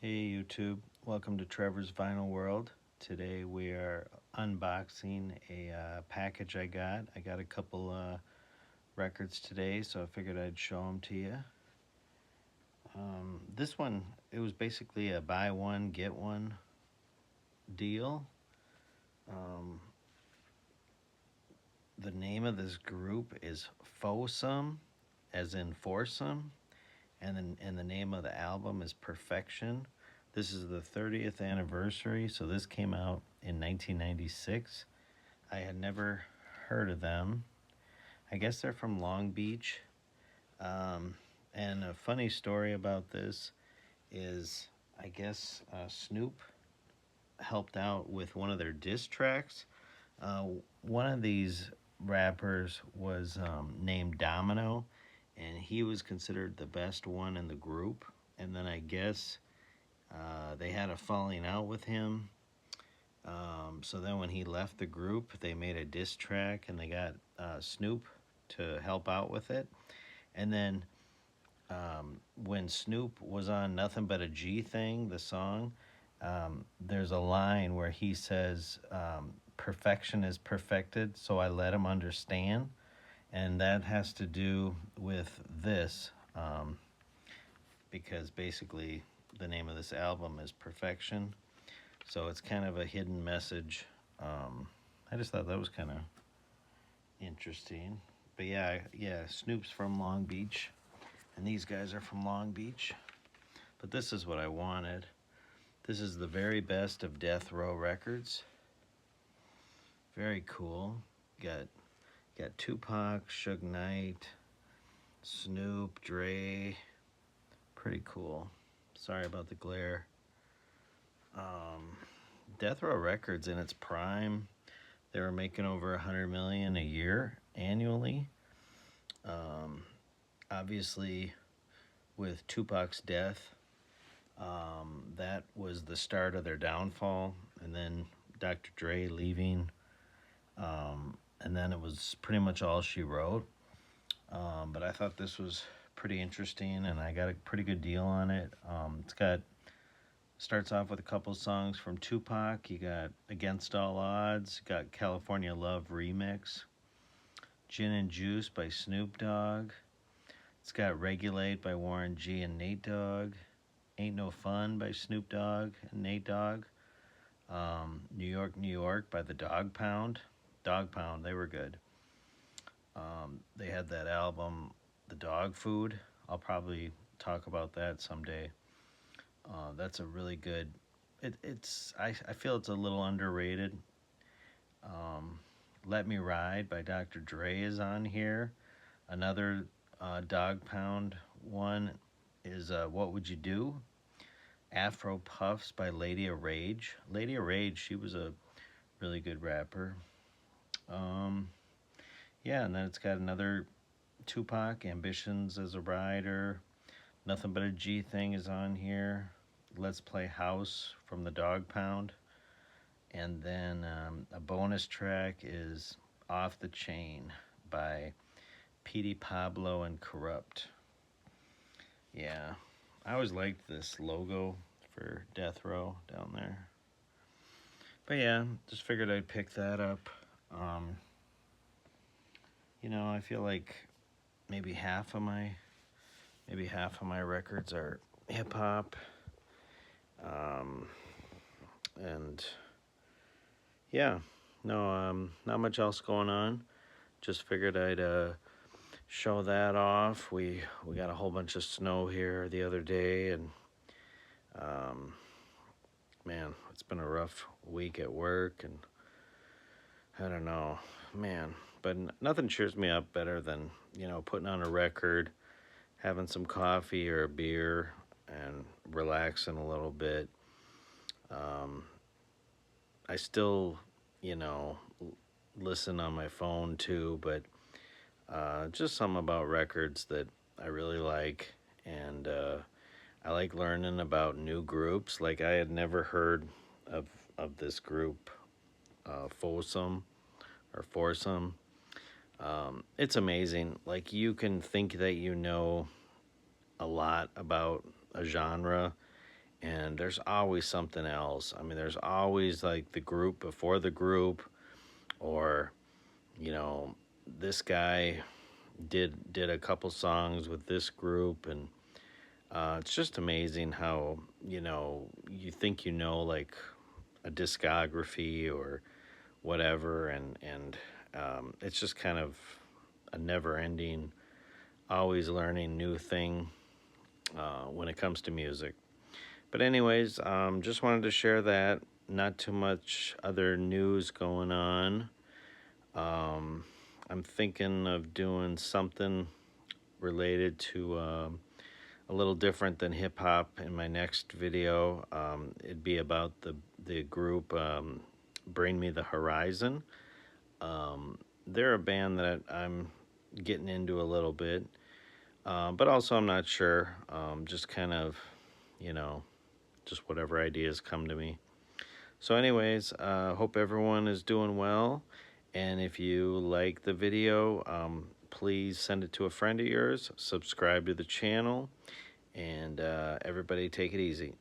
Hey YouTube, welcome to Trevor's Vinyl World. Today we are unboxing a package I got. I got a couple records today, so I figured I'd show them to you. This one, it was basically a buy one, get one deal. Um, the name of this group is Foesum, as in foursome, and the name of the album is Perfection. This is the 30th anniversary, so this came out in 1996. I had never heard of them. I guess they're from Long Beach. Um, and a funny story about this is I guess Snoop helped out with one of their diss tracks. Uh, One of these rappers was named Domino, and he was considered the best one in the group. And then I guess they had a falling out with him. So then when he left the group, they made a diss track and they got Snoop to help out with it. And then when Snoop was on Nothing But a G Thing, the song, there's a line where he says, perfection is perfected, so I let him understand. And that has to do with this, because basically the name of this album is Perfection. So it's kind of a hidden message. I just thought that was kind of interesting. But yeah, Snoop's from Long Beach, and these guys are from Long Beach. But this is what I wanted. This is the very best of Death Row Records. Very cool. Got Tupac, Suge Knight, Snoop, Dre. Pretty cool. Sorry about the glare. Death Row Records in its prime, they were making over 100 million a year annually. Obviously, with Tupac's death, that was the start of their downfall, and then Dr. Dre leaving, and then it was pretty much all she wrote. But I thought this was pretty interesting, and I got a pretty good deal on it. Starts off with a couple songs from Tupac. You got Against All Odds, got California Love Remix, Gin and Juice by Snoop Dogg. It's got Regulate by Warren G and Nate Dogg, Ain't No Fun by Snoop Dogg and Nate Dogg, New York, New York by the Dog Pound. Dog Pound, they were good. They had that album, The Dog Food. I'll probably talk about that someday. That's a really good. I feel it's a little underrated. Let Me Ride by Dr. Dre is on here. Another Dog Pound one is What Would You Do? Afro Puffs by Lady of Rage. Lady of Rage, she was a really good rapper. Yeah, and then it's got another Tupac, Ambitions as a Rider. Nothing But a G Thing is on here. Let's Play House from the Dog Pound. And then a bonus track is Off the Chain by Petey Pablo and Corrupt. Yeah, I always liked this logo for Death Row down there. But yeah, just figured I'd pick that up. I feel like maybe half of my records are hip hop. And yeah, no, not much else going on. Just figured I'd show that off. We got a whole bunch of snow here the other day, and man, it's been a rough week at work, and I don't know, man. But nothing cheers me up better than putting on a record, having some coffee or a beer, and relaxing a little bit. I still, listen on my phone too, but just something about records that I really like, and I like learning about new groups. Like, I had never heard of this group, Foesum or Foursome. It's amazing. Like, you can think that you know a lot about a genre, and there's always something else. I mean, there's always like the group before the group, or you know, this guy did a couple songs with this group, and it's just amazing how you think like a discography or whatever, and it's just kind of a never-ending, always learning new thing when it comes to music. But anyways, just wanted to share that. Not too much other news going on. I'm thinking of doing something related to a little different than hip hop in my next video. It'd be about the group Bring Me the Horizon. They're a band that I'm getting into a little bit, but also I'm not sure. Just kind of, you know, just whatever ideas come to me. So anyways, hope everyone is doing well. And if you like the video, please send it to a friend of yours. Subscribe to the channel. And everybody take it easy.